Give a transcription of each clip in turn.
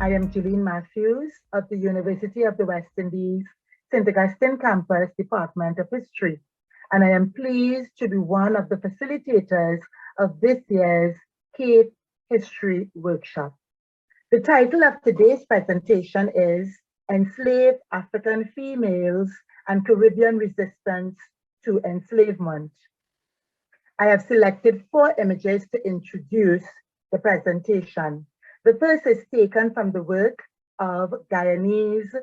I am Gelien of the University of the West Indies, St. Augustine Campus, Department of History, and I am pleased to be one of the facilitators of this year's Cape History Workshop. The title of today's presentation is Enslaved African Females and Caribbean Resistance to Enslavement. I have selected 4 images to introduce the presentation. The first is taken from the work of Guyanese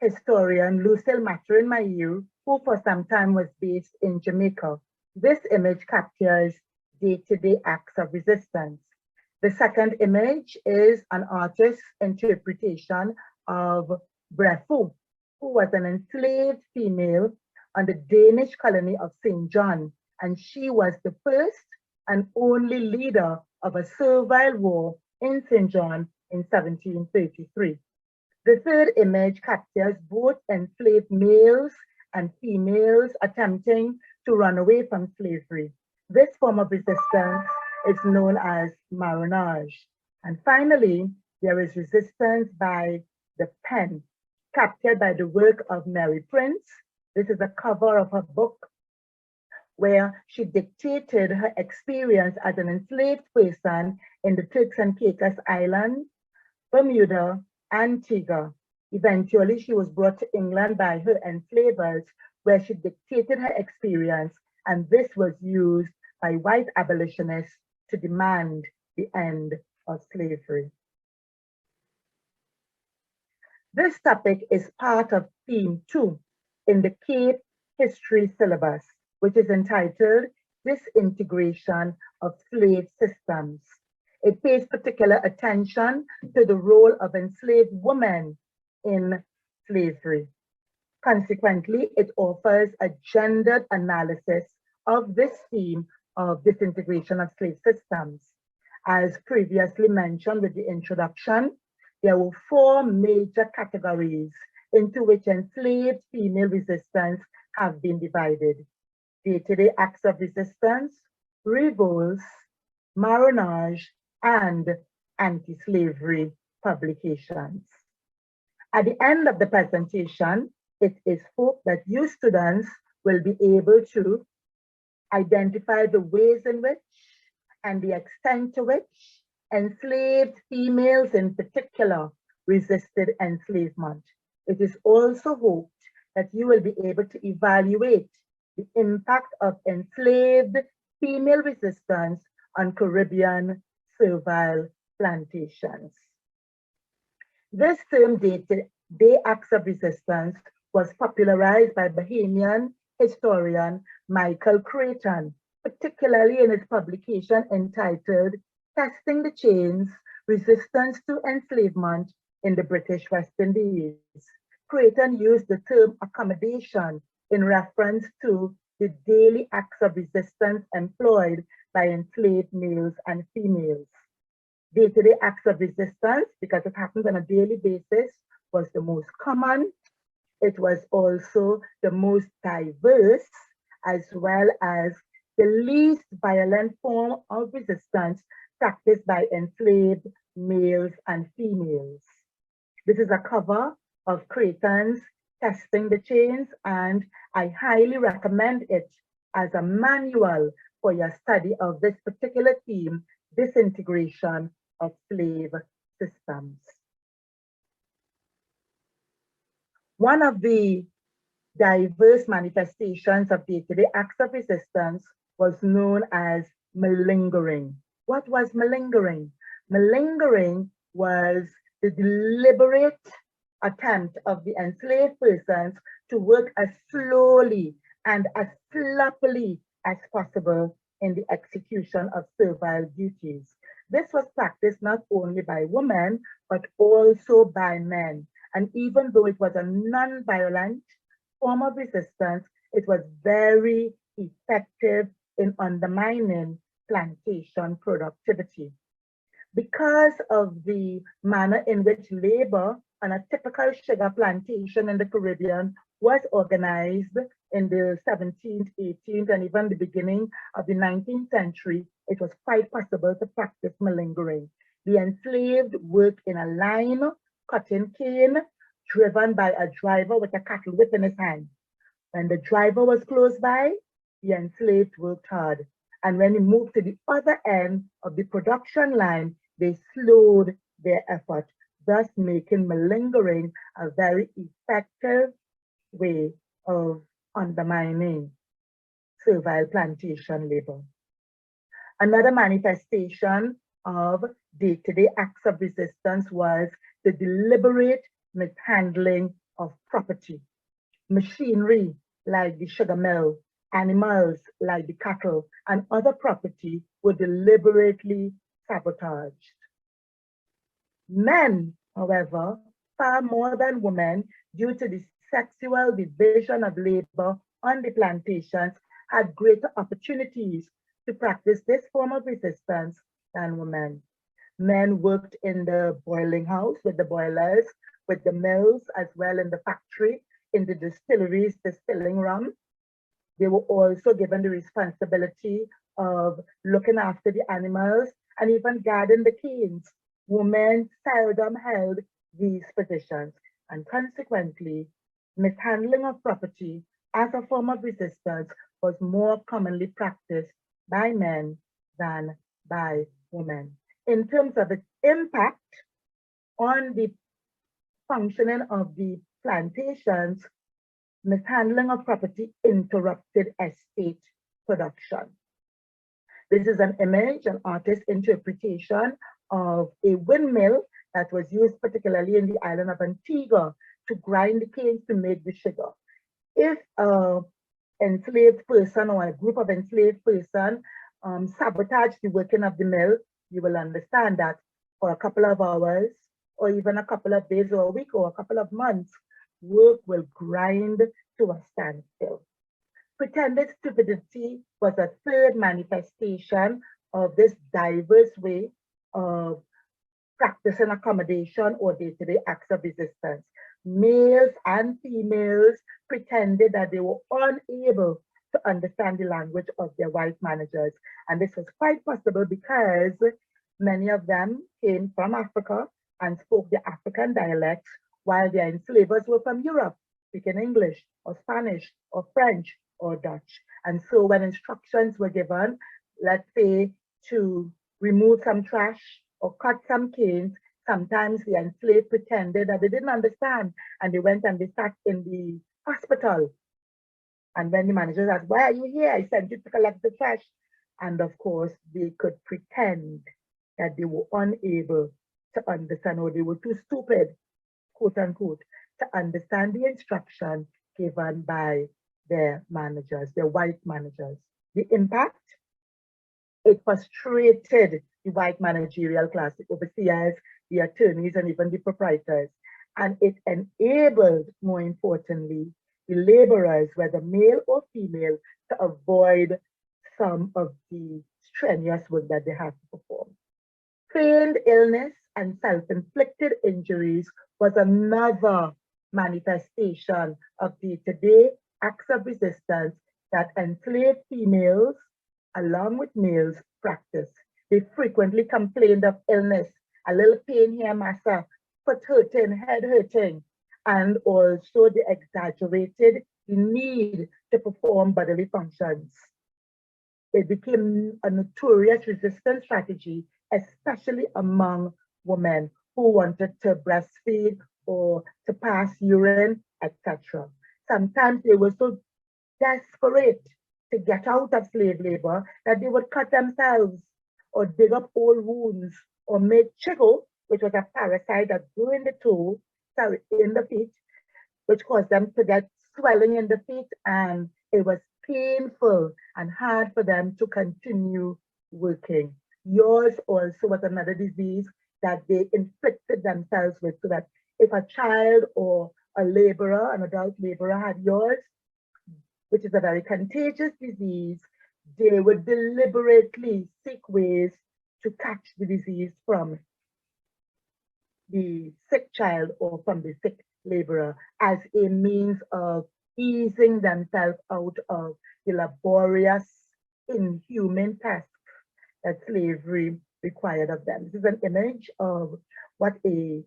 historian Lucille Matherin-Mahieu, who for some time was based in Jamaica. This image captures day-to-day acts of resistance. The second image is an artist's interpretation of Brefu, who was an enslaved female on the Danish colony of St. John, and she was the first and only leader of a servile war in St. John in 1733. The third image captures both enslaved males and females attempting to run away from slavery. This form of resistance is known as marronage. And finally, there is resistance by the pen, captured by the work of Mary Prince. This is a cover of her book where she dictated her experience as an enslaved person in the Turks and Caicos Islands, Bermuda, Antigua. Eventually, she was brought to England by her enslavers, where she dictated her experience, and this was used by white abolitionists to demand the end of slavery. This topic is part of theme 2 in the Cape History syllabus, which is entitled Disintegration of Slave Systems. It pays particular attention to the role of enslaved women in slavery. Consequently, it offers a gendered analysis of this theme of disintegration of slave systems. As previously mentioned with the introduction, there were 4 major categories into which enslaved female resistance have been divided: day-to-day acts of resistance, revolts, marronage, and anti-slavery publications. At the end of the presentation, it is hoped that you students will be able to identify the ways in which and the extent to which enslaved females in particular resisted enslavement. It is also hoped that you will be able to evaluate the impact of enslaved female resistance on Caribbean servile plantations. This term day acts of resistance was popularized by Bahamian historian Michael Creighton, particularly in his publication entitled Testing the Chains, Resistance to Enslavement in the British West Indies. Creighton used the term accommodation in reference to the daily acts of resistance employed by enslaved males and females. Day-to-day acts of resistance, because it happens on a daily basis, was the most common. It was also the most diverse, as well as the least violent form of resistance practiced by enslaved males and females. This is a cover of Creighton's Testing the Chains, and I highly recommend it as a manual for your study of this particular theme, disintegration of slave systems. One of the diverse manifestations of day-to-day acts of resistance was known as malingering. What was malingering? Malingering was the deliberate attempt of the enslaved persons to work as slowly and as sloppily as possible in the execution of servile duties. This was practiced not only by women, but also by men. And even though it was a non-violent form of resistance, it was very effective in undermining plantation productivity. Because of the manner in which labor on a typical sugar plantation in the Caribbean was organized in the 17th, 18th, and even the beginning of the 19th century, it was quite possible to practice malingering. The enslaved work in a line, cutting cane, driven by a driver with a cattle whip in his hand. When the driver was close by, the enslaved worked hard. And when he moved to the other end of the production line, they slowed their effort, thus making malingering a very effective way of undermining servile plantation labor. Another manifestation of day-to-day acts of resistance was the deliberate mishandling of property. Machinery like the sugar mill, animals like the cattle, and other property were deliberately sabotaged. Men, however, far more than women, due to the sexual division of labor on the plantations, had greater opportunities to practice this form of resistance than women. Men worked in the boiling house with the boilers, with the mills, as well in the factory, in the distilleries distilling rum. They were also given the responsibility of looking after the animals and even guarding the canes. Women seldom held these positions, and consequently, mishandling of property as a form of resistance was more commonly practiced by men than by women. In terms of its impact on the functioning of the plantations, mishandling of property interrupted estate production. This is an image, an artist's interpretation of a windmill that was used particularly in the island of Antigua to grind the canes to make the sugar. If an enslaved person or a group of enslaved person sabotage the working of the mill, you will understand that for a couple of hours, or even a couple of days or a week or a couple of months, work will grind to a standstill. Pretended stupidity was a third manifestation of this diverse way of practicing accommodation or day-to-day acts of resistance. Males and females pretended that they were unable to understand the language of their white managers. And this was quite possible because many of them came from Africa and spoke the African dialects, while their enslavers were from Europe, speaking English or Spanish or French or Dutch. And so when instructions were given, let's say to remove some trash or cut some canes, sometimes the enslaved pretended that they didn't understand, and they went and they sat in the hospital. And when the manager asked, "Why are you here? I sent you to collect the trash." And of course, they could pretend that they were unable to understand, or they were too stupid, quote unquote, to understand the instruction given by their managers, their white managers. The impact: it frustrated the white managerial class, the overseers, the attorneys, and even the proprietors. And it enabled, more importantly, the laborers, whether male or female, to avoid some of the strenuous work that they had to perform. Feigned illness and self-inflicted injuries was another manifestation of day-to-day acts of resistance that enslaved females, along with males, practiced. They frequently complained of illness, a little pain here, massa, foot hurting, head hurting, and also they exaggerated the need to perform bodily functions. It became a notorious resistance strategy, especially among women who wanted to breastfeed or to pass urine, etc. Sometimes they were so desperate to get out of slave labor that they would cut themselves or dig up old wounds or make chigo, which was a parasite that grew in the toe, sorry, in the feet, which caused them to get swelling in the feet, and it was painful and hard for them to continue working. Yours also was another disease that they inflicted themselves with, so that if a child or a laborer, an adult laborer had yours, which is a very contagious disease, they would deliberately seek ways to catch the disease from the sick child or from the sick laborer as a means of easing themselves out of the laborious, inhuman tasks that slavery required of them. This is an image of what a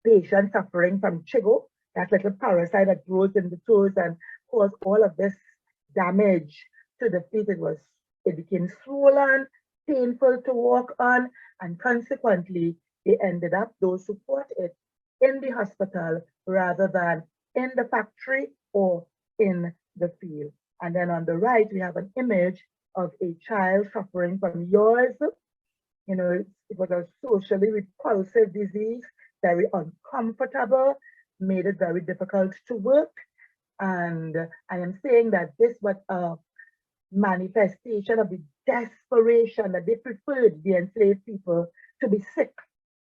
patient suffering from chigo, that little parasite that grows in the toes and cause all of this damage to the feet. It became swollen, painful to walk on, and consequently, they ended up, those who caught it, in the hospital rather than in the factory or in the field. And then on the right, we have an image of a child suffering from yaws. You know, it was a socially repulsive disease, very uncomfortable, made it very difficult to work. And I am saying that this was a manifestation of the desperation that they preferred, the enslaved people, to be sick,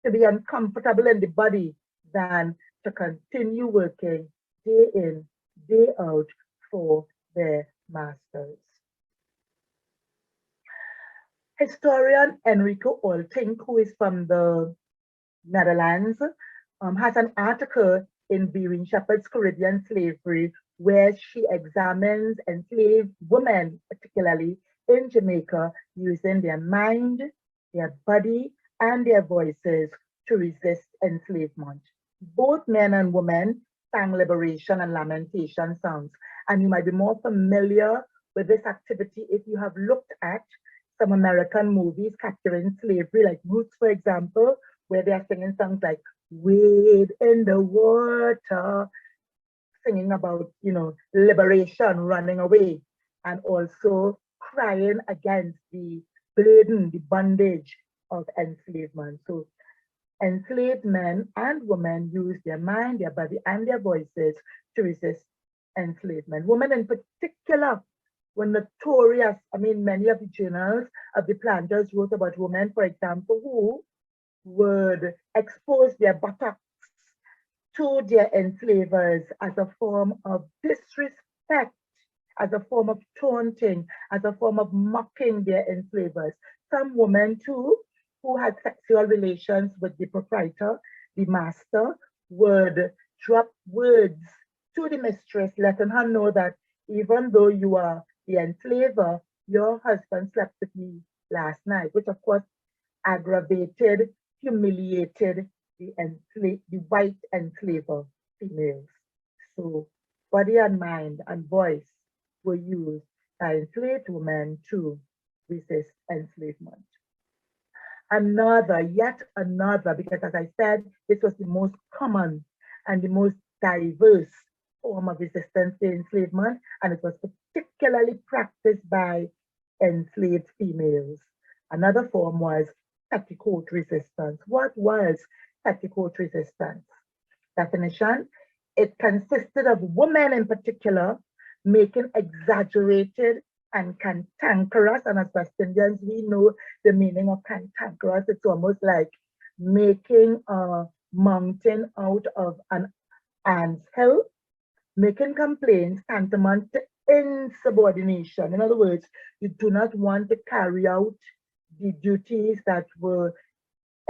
to be uncomfortable in the body, than to continue working day in, day out for their masters. Historian Enrico Oltink, who is from the Netherlands, has an article in Beering Shepherd's Caribbean Slavery, where she examines enslaved women, particularly in Jamaica, using their mind, their body, and their voices to resist enslavement. Both men and women sang liberation and lamentation songs. And you might be more familiar with this activity if you have looked at some American movies capturing slavery, like Roots, for example, where they are singing songs like "Wade in the Water," singing about, you know, liberation, running away, and also crying against the burden, the bondage of enslavement. So enslaved men and women use their mind, their body, and their voices to resist enslavement. Women in particular were notorious. I mean, many of the journals of the planters wrote about women, for example, who would expose their buttocks to their enslavers as a form of disrespect, as a form of taunting, as a form of mocking their enslavers. Some women too, who had sexual relations with the proprietor, the master, would drop words to the mistress, letting her know that even though you are the enslaver, your husband slept with me last night, which of course aggravated, humiliated the white enslaver females. So body and mind and voice were used by enslaved women to resist enslavement. Yet another, because as I said, this was the most common and the most diverse form of resistance to enslavement, and it was particularly practiced by enslaved females. Another form was petticoat resistance. What was petticoat resistance? Definition: it consisted of women in particular making exaggerated and cantankerous, and as West Indians, we know the meaning of cantankerous. It's almost like making a mountain out of an ant's hill, making complaints tantamount to insubordination. In other words, you do not want to carry out the duties that were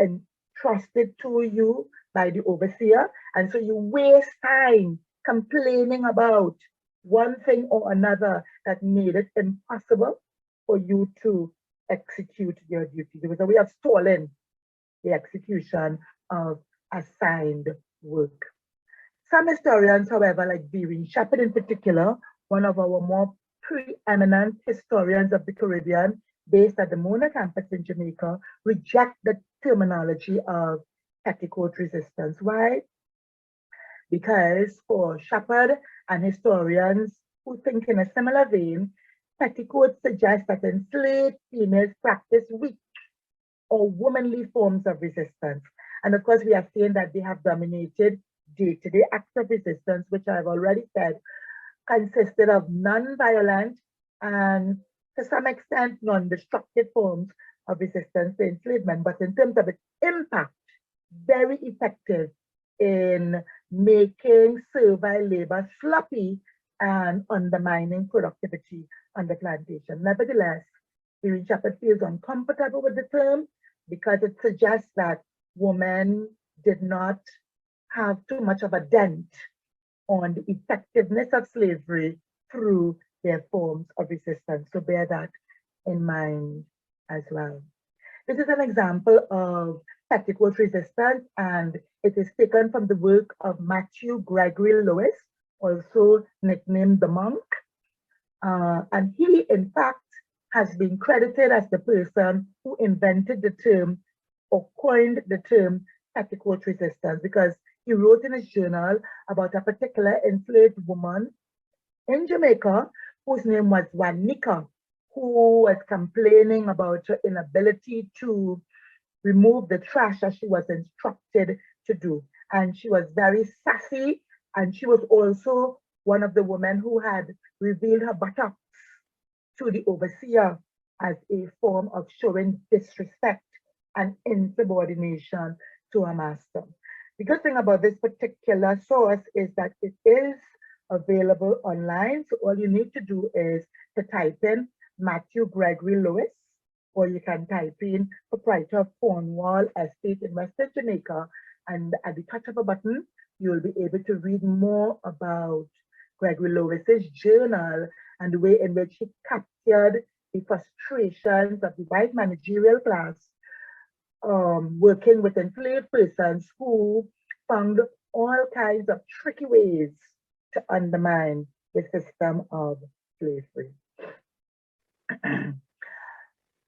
entrusted to you by the overseer, and so you waste time complaining about one thing or another that made it impossible for you to execute your duties. It was a way of stalling the execution of assigned work. Some historians, however, like Beering Shepherd in particular, one of our more preeminent historians of the Caribbean, based at the Mona campus in Jamaica, reject the terminology of petticoat resistance. Why? Because for Shepherd and historians who think in a similar vein, petticoat suggests that enslaved females practice weak or womanly forms of resistance. And of course, we have seen that they have dominated day-to-day acts of resistance, which I've already said consisted of non-violent and to some extent non-destructive forms of resistance to enslavement, but in terms of its impact, very effective in making servile labor sloppy and undermining productivity on the plantation. Nevertheless, Beering Shepherd feels uncomfortable with the term because it suggests that women did not have too much of a dent on the effectiveness of slavery through their forms of resistance. So bear that in mind as well. This is an example of etiquette resistance, and it is taken from the work of Matthew Gregory Lewis, also nicknamed the monk. And he, in fact, has been credited as the person who invented the term or coined the term etiquette resistance, because he wrote in his journal about a particular enslaved woman in Jamaica whose name was Juanica, who was complaining about her inability to remove the trash as she was instructed to do. And she was very sassy, and she was also one of the women who had revealed her buttocks to the overseer as a form of showing disrespect and insubordination to her master. The good thing about this particular source is that it is available online. So all you need to do is to type in Matthew Gregory Lewis, or you can type in proprietor of Cornwall Estate in Western Jamaica, and at the touch of a button, you'll be able to read more about Gregory Lewis's journal and the way in which he captured the frustrations of the white managerial class working with enslaved persons who found all kinds of tricky ways to undermine the system of slavery.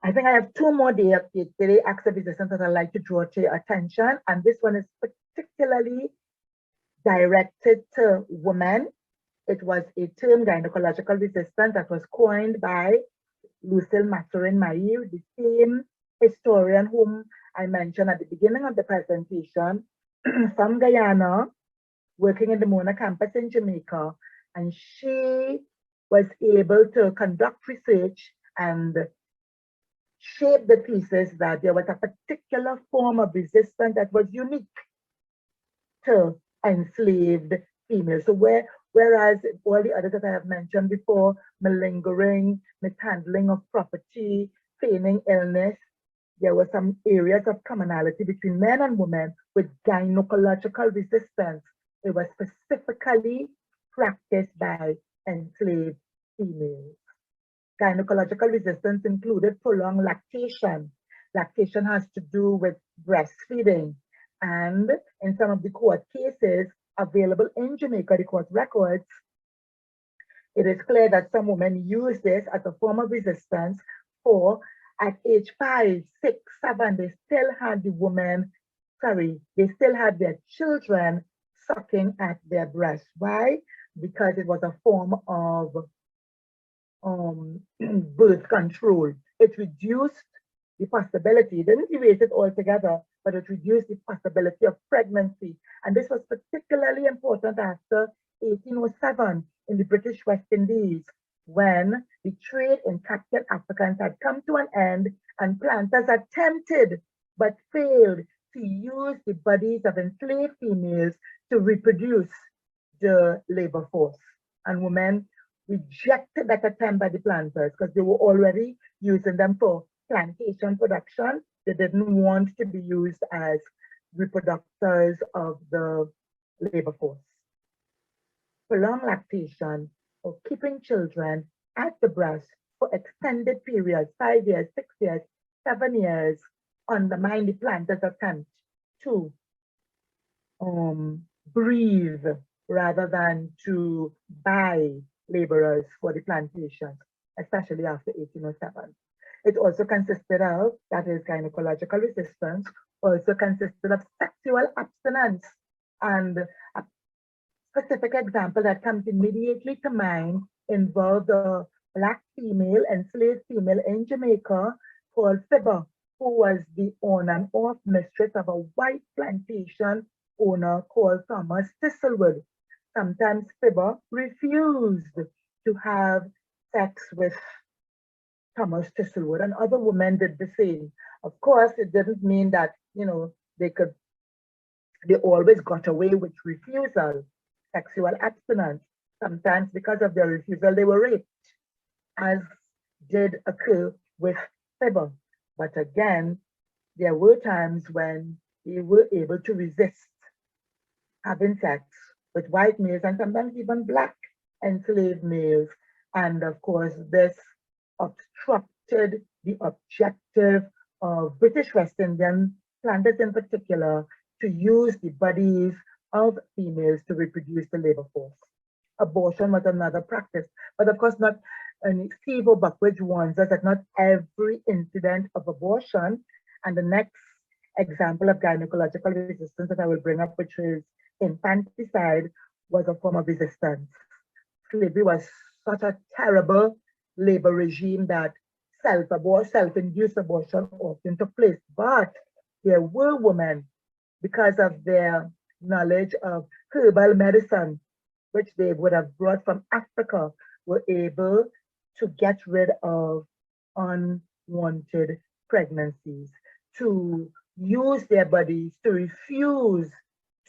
I think I have two more daily acts of resistance that I'd like to draw to your attention, and this one is particularly directed to women. It was a term, gynecological resistance, that was coined by Lucille Nazarene, the same historian whom I mentioned at the beginning of the presentation, from Guyana, working in the Mona campus in Jamaica, and she was able to conduct research and shape the thesis that there was a particular form of resistance that was unique to enslaved females. So whereas all the others that I have mentioned before, malingering, mishandling of property, feigning illness, there were some areas of commonality between men and women with gynecological resistance. It was specifically practiced by enslaved females. Gynecological resistance included prolonged lactation. Lactation has to do with breastfeeding. And in some of the court cases available in Jamaica, the court records, it is clear that some women use this as a form of resistance for at age 5, 6, 7, they still had they still had their children sucking at their breast. Why? Because it was a form of birth control. It reduced the possibility, it didn't erase it altogether, but it reduced the possibility of pregnancy. And this was particularly important after 1807 in the British West Indies, when the trade in captured Africans had come to an end and planters attempted but failed to use the bodies of enslaved females to reproduce the labor force. And women rejected that attempt by the planters because they were already using them for plantation production. They didn't want to be used as reproductors of the labor force. Prolonged lactation or keeping children at the breast for extended periods, 5 years, 6 years, 7 years, undermine the planters' attempt to breathe rather than to buy laborers for the plantations, especially after 1807. It also consisted of, that is gynecological resistance, also consisted of sexual abstinence. And a specific example that comes immediately to mind involved a Black female, enslaved female in Jamaica called Fibber, who was the on and off mistress of a white plantation owner called Thomas Thistlewood. Sometimes Fibber refused to have sex with Thomas Thistlewood, and other women did the same. Of course, it didn't mean that, they always got away with refusal, sexual abstinence. Sometimes because of their refusal, they were raped, as did occur with Fibber. But again, there were times when they were able to resist having sex with white males and sometimes even Black enslaved males. And of course, this obstructed the objective of British West Indian planters in particular to use the bodies of females to reproduce the labor force. Abortion was another practice, but of course not. And Steve Buckridge warns us that not every incident of abortion, and the next example of gynecological resistance that I will bring up, which is infanticide, was a form of resistance. Slavery was such a terrible labor regime that self-induced abortion often took place. But there were women, because of their knowledge of herbal medicine, which they would have brought from Africa, were able to get rid of unwanted pregnancies, to use their bodies to refuse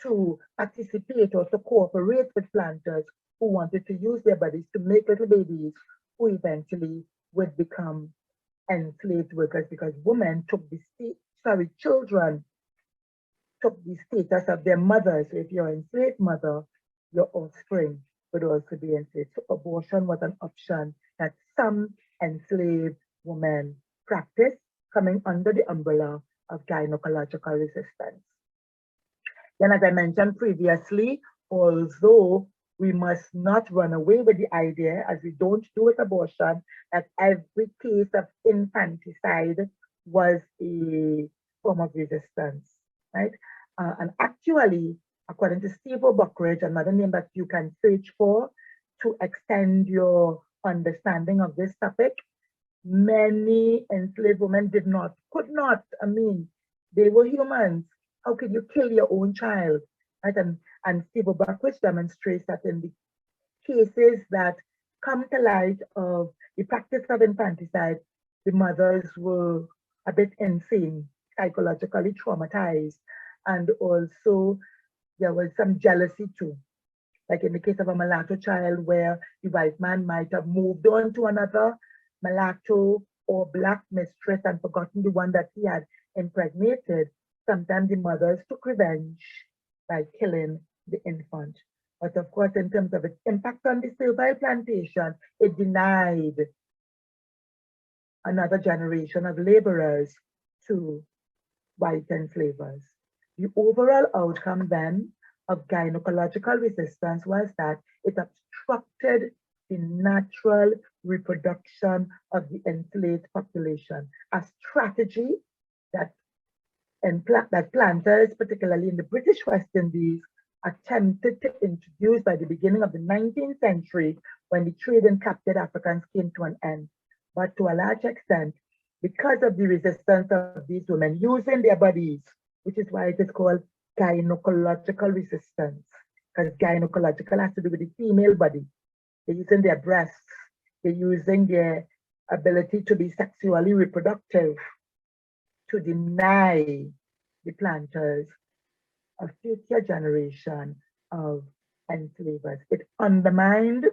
to participate or to cooperate with planters who wanted to use their bodies to make little babies who eventually would become enslaved workers, because women took children took the status of their mothers. So if you're an enslaved mother, your offspring would also be enslaved. So abortion was an option that some enslaved women practiced, coming under the umbrella of gynecological resistance. Then, as I mentioned previously, although we must not run away with the idea, as we don't do with abortion, that every case of infanticide was a form of resistance, right? And actually, according to Steve Buckridge, another name that you can search for to extend your understanding of this topic, many enslaved women could not, they were humans. How could you kill your own child? Right? And Steve Buckridge demonstrates that in the cases that come to light of the practice of infanticide, the mothers were a bit insane, psychologically traumatized, and also there was some jealousy too. Like in the case of a mulatto child, where the white man might have moved on to another mulatto or black mistress and forgotten the one that he had impregnated. Sometimes the mothers took revenge by killing the infant. But of course, in terms of its impact on the servile plantation, it denied another generation of laborers to white enslavers. The overall outcome then of gynecological resistance was that it obstructed the natural reproduction of the enslaved population, a strategy that planters, particularly in the British West Indies, attempted to introduce by the beginning of the 19th century, when the trade in captured Africans came to an end. But to a large extent, because of the resistance of these women using their bodies, which is why it is called gynecological resistance, because gynecological has to do with the female body. They're using their breasts, they're using their ability to be sexually reproductive to deny the planters a future generation of enslavers. It undermined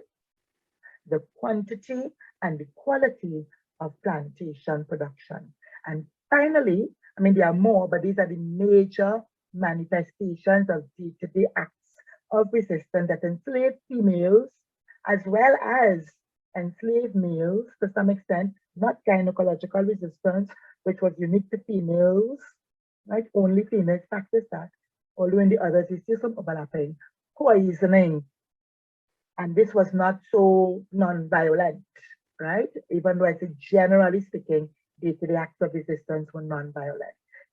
the quantity and the quality of plantation production. And finally, there are more, but these are the major manifestations of day-to-day acts of resistance that enslaved females, as well as enslaved males to some extent, not gynecological resistance, which was unique to females, right? Only females practice that. Although in the others, you see some overlapping. Poisoning. And this was not so non-violent, right? Even though I say generally speaking, day-to-day acts of resistance were non-violent.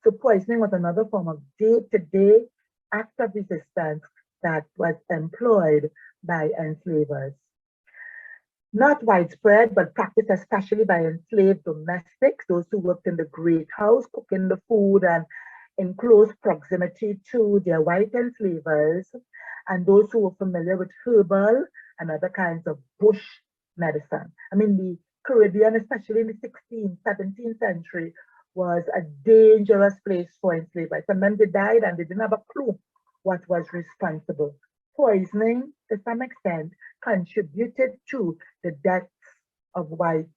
So poisoning was another form of day-to-day act of resistance that was employed by enslavers. Not widespread, but practiced especially by enslaved domestics, those who worked in the great house, cooking the food and in close proximity to their white enslavers, and those who were familiar with herbal and other kinds of bush medicine. The Caribbean, especially in the 16th, 17th century, was a dangerous place for enslavers. Sometimes they died and they didn't have a clue what was responsible. Poisoning, to some extent, contributed to the deaths of whites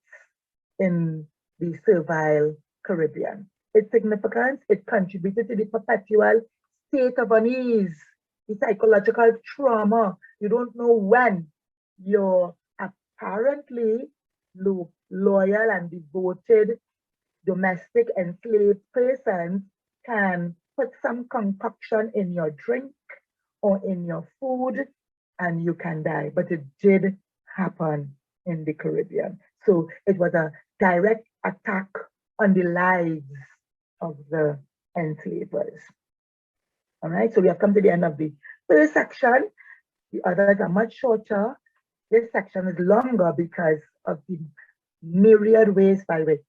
in the servile Caribbean. Its significance, it contributed to the perpetual state of unease, the psychological trauma. You don't know when your apparently loyal and devoted domestic enslaved persons can put some concoction in your drink or in your food and you can die. But it did happen in the Caribbean. So it was a direct attack on the lives of the enslavers. All right, so we have come to the end of the first section. The others are much shorter. This section is longer because of the myriad ways by which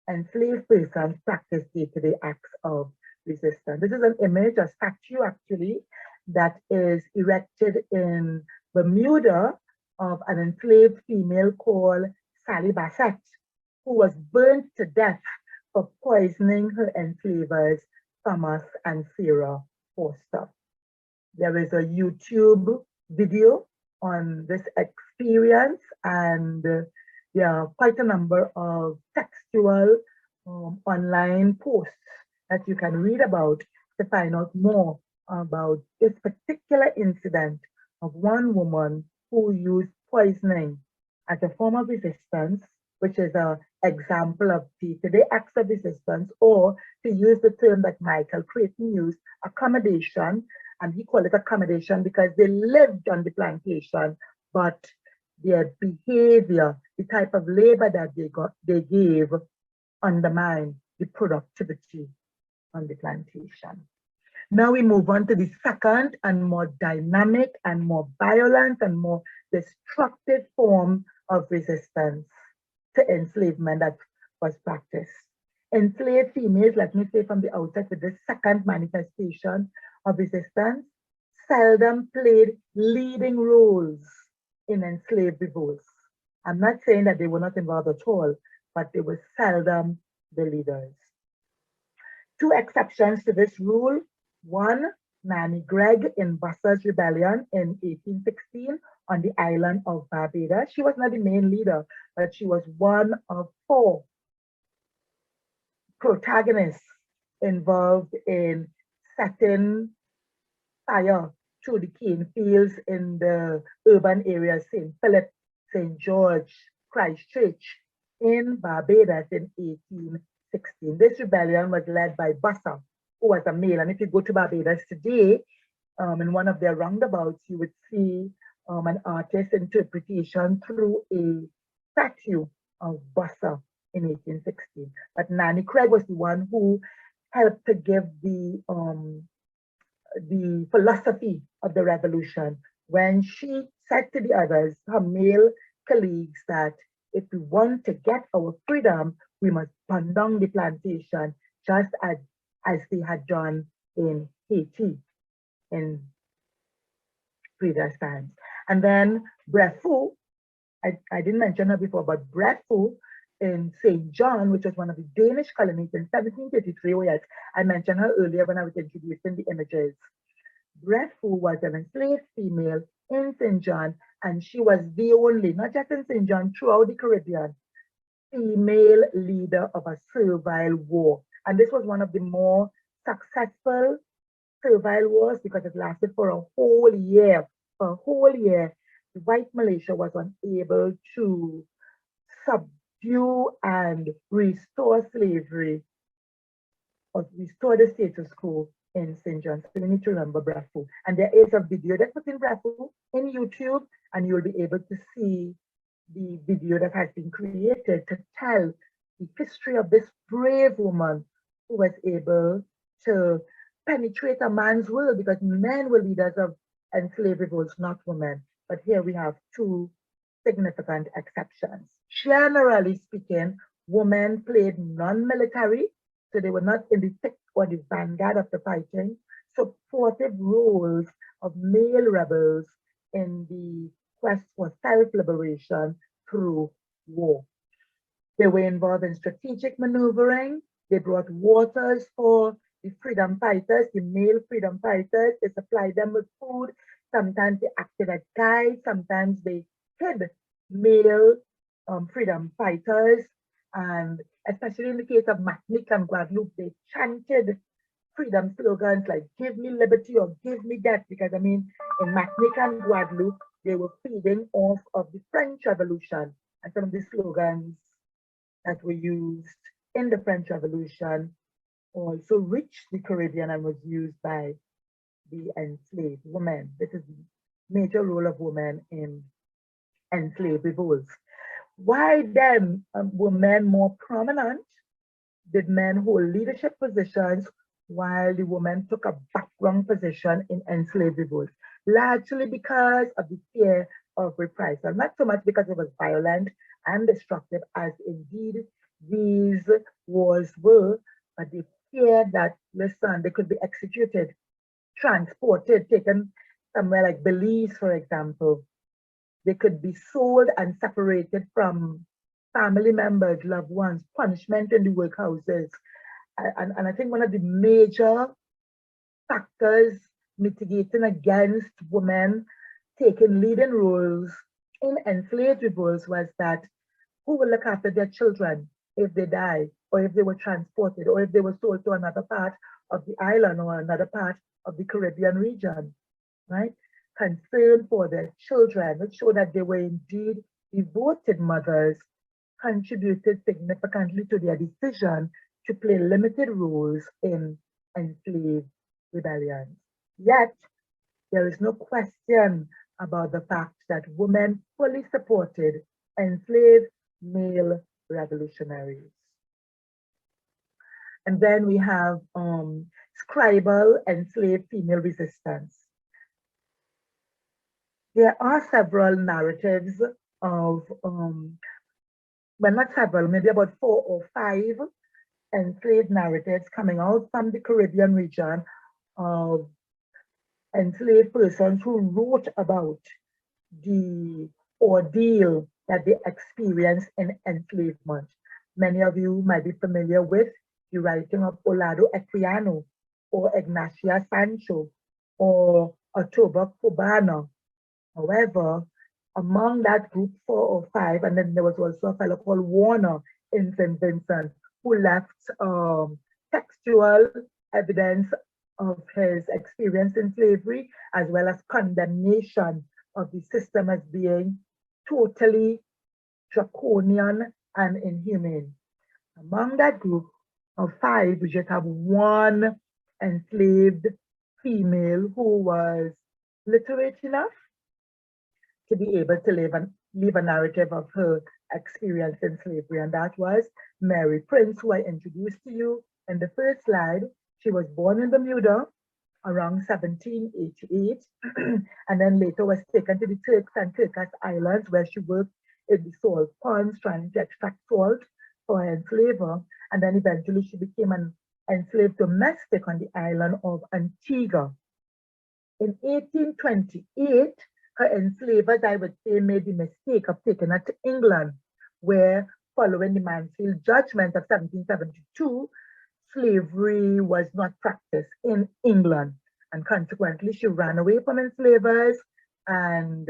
enslaved persons practice day-to-day acts of resistance. This is an image, a statue actually, that is erected in Bermuda of an enslaved female called Sally Bassett, who was burnt to death for poisoning her enslavers, Thomas and Sarah Forster. There is a YouTube video on this experience, and there are quite a number of textual online posts that you can read about to find out more about this particular incident of one woman who used poisoning as a form of resistance, which is an example of day-to-day acts of resistance, or to use the term that Michael Creighton used, accommodation. And he called it accommodation because they lived on the plantation, but their behavior, the type of labor that they gave, undermined the productivity on the plantation. Now we move on to the second and more dynamic and more violent and more destructive form of resistance to enslavement that was practiced. Enslaved females, let me say from the outset, with this second manifestation of resistance, seldom played leading roles in enslaved revolts. I'm not saying that they were not involved at all, but they were seldom the leaders. Two exceptions to this rule. One, Nanny Gregg in Busser's Rebellion in 1816 on the island of Barbados. She was not the main leader, but she was one of 4 protagonists involved in setting fire to the cane fields in the urban areas, St. Philip, St. George, Christchurch in Barbados in 1816. This rebellion was led by Busser, who was a male. And if you go to Barbados today, in one of their roundabouts, you would see an artist's interpretation through a statue of Busser in 1816. But Nanny Craig was the one who helped to give the philosophy of the revolution when she said to the others, her male colleagues, that if we want to get our freedom, we must burn down the plantation, just as they had done in Haiti in previous times. And then Brefu, I didn't mention her before, but Brefu in St. John, which was one of the Danish colonies in 1733. Oh yes, I mentioned her earlier when I was introducing the images. Brefu was an enslaved female in St. John, and she was the only, not just in St. John, throughout the Caribbean, female leader of a servile war. And this was one of the more successful servile wars because it lasted for a whole year. For a whole year, the white militia was unable to subdue and restore slavery or restore the status quo in St. John. So we need to remember Brefu. And there is a video that put in Brefu in YouTube, and you'll be able to see the video that has been created to tell the history of this brave woman who was able to penetrate a man's world, because men were leaders of enslaved revolts, not women. But here we have 2 significant exceptions. Generally speaking, women played non-military, so they were not in the thick or the vanguard of the fighting, supportive roles of male rebels in the quest for self-liberation through war. They were involved in strategic maneuvering. They brought waters for the freedom fighters, the male freedom fighters. They supplied them with food. Sometimes they acted as guides. Sometimes they hid male freedom fighters. And especially in the case of Martinique and Guadeloupe, they chanted freedom slogans like "Give me liberty" or "Give me death," because I mean, in Martinique and Guadeloupe, they were feeding off of the French Revolution and some of the slogans that were used in the French Revolution also reached the Caribbean and was used by the enslaved women. This is the major role of women in enslaved revolts. Why then were men more prominent? Did men hold leadership positions while the women took a background position in enslaved revolts? Largely because of the fear of reprisal, not so much because it was violent and destructive, as indeed these wars were, but the fear that, listen, they could be executed, transported, taken somewhere like Belize, for example. They could be sold and separated from family members, loved ones, punishment in the workhouses. And I think one of the major factors mitigating against women taking leading roles in enslaved revolts was that who will look after their children if they die, or if they were transported, or if they were sold to another part of the island or another part of the Caribbean region, right? Concern for their children, which showed that they were indeed devoted mothers, contributed significantly to their decision to play limited roles in enslaved rebellions. Yet, there is no question about the fact that women fully supported enslaved male revolutionaries. And then we have scribal enslaved female resistance. There are several narratives of, well, not several, maybe about 4 or 5 enslaved narratives coming out from the Caribbean region of enslaved persons who wrote about the ordeal that they experienced in enslavement. Many of you might be familiar with the writing of Olado Equiano or Ignacia Sancho or Otoba Cubana. However, among that group 4 or 5, and then there was also a fellow called Warner in St. Vincent who left textual evidence of his experience in slavery, as well as condemnation of the system as being totally draconian and inhumane. Among that group of 5, we just have one enslaved female who was literate enough to be able to leave a narrative of her experience in slavery, and that was Mary Prince, who I introduced to you in the first slide. She was born in Bermuda around 1788, and then later was taken to the Turks and Caicos Islands, where she worked in the salt ponds trying to extract salt for her enslaver, and then eventually she became an enslaved domestic on the island of Antigua. In 1828, her enslavers, I would say, made the mistake of taking her to England, where, following the Mansfield Judgment of 1772, slavery was not practiced in England. And consequently, she ran away from enslavers, and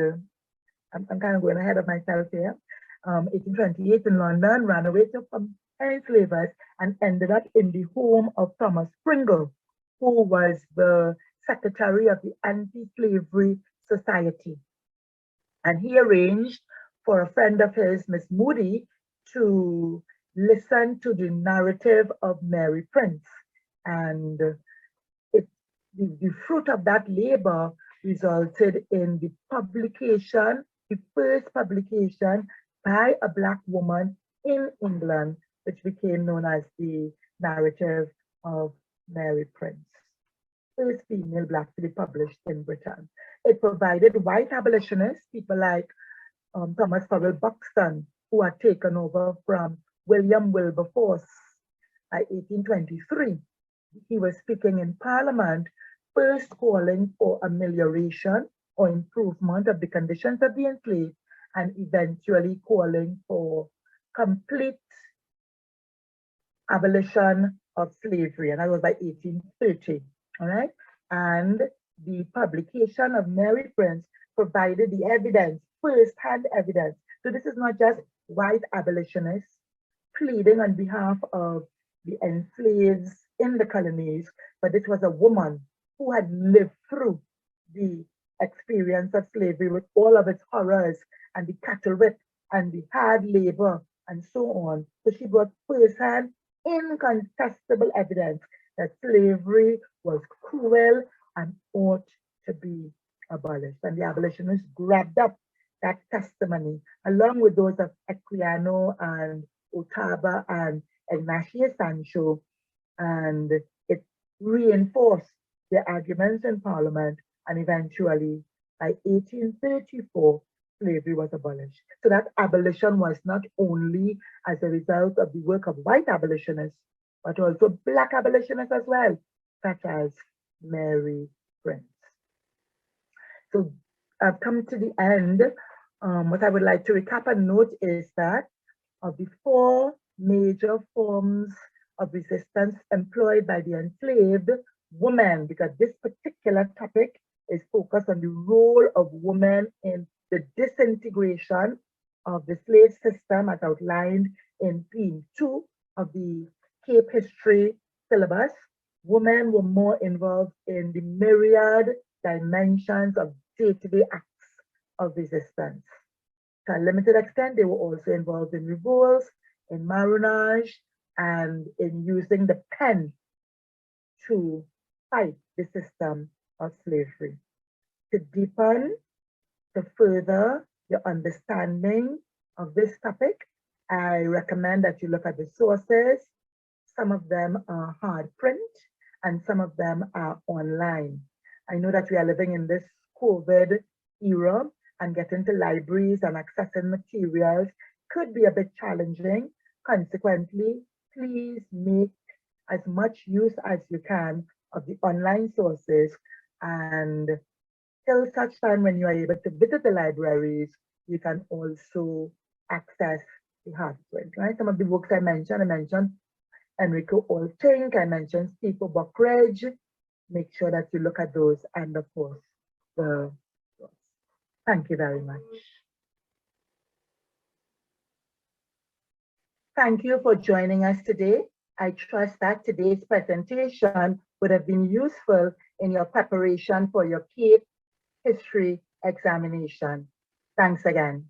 I'm kind of going ahead of myself here. 1828 in London, ran away from enslavers and ended up in the home of Thomas Pringle, who was the secretary of the Anti-Slavery Society. And he arranged for a friend of his, Miss Moody, to listen to the narrative of Mary Prince. And the fruit of that labor resulted in the publication, the first publication by a Black woman in England, which became known as the narrative of Mary Prince. First female Black to be published in Britain. It provided white abolitionists, people like Thomas Farrell Buxton, who had taken over from William Wilberforce by 1823. He was speaking in Parliament, first calling for amelioration or improvement of the conditions of the enslaved, and eventually calling for complete abolition of slavery, and that was by 1830, all right? And the publication of Mary Prince provided the evidence, first-hand evidence. So this is not just white abolitionists pleading on behalf of the enslaved in the colonies, but this was a woman who had lived through the experience of slavery with all of its horrors and the cattle whip and the hard labor and so on. So she brought first-hand incontestable evidence that slavery was cruel and ought to be abolished. And the abolitionists grabbed up that testimony, along with those of Equiano and Otaba and Ignacio Sancho, and it reinforced their arguments in Parliament, and eventually, by 1834, slavery was abolished. So that abolition was not only as a result of the work of white abolitionists, but also Black abolitionists as well, such as Mary Prince. So I've come to the end. What I would like to recap and note is that of the 4 major forms of resistance employed by the enslaved, women, because this particular topic is focused on the role of women in the disintegration of the slave system as outlined in theme 2 of the Cape History syllabus. Women were more involved in the myriad dimensions of day-to-day acts of resistance. To a limited extent, they were also involved in revolts, in marronage, and in using the pen to fight the system of slavery. To deepen, to further your understanding of this topic, I recommend that you look at the sources. Some of them are hard print and some of them are online. I know that we are living in this COVID era, and getting to libraries and accessing materials could be a bit challenging. Consequently, please make as much use as you can of the online sources, and till such time when you are able to visit the libraries, you can also access the hard print, right? Some of the books I mentioned Enrico Oltink, I mentioned Steve Buckridge. Make sure that you look at those, and of course, thank you very much. Thank you for joining us today. I trust that today's presentation would have been useful in your preparation for your Cape History examination. Thanks again.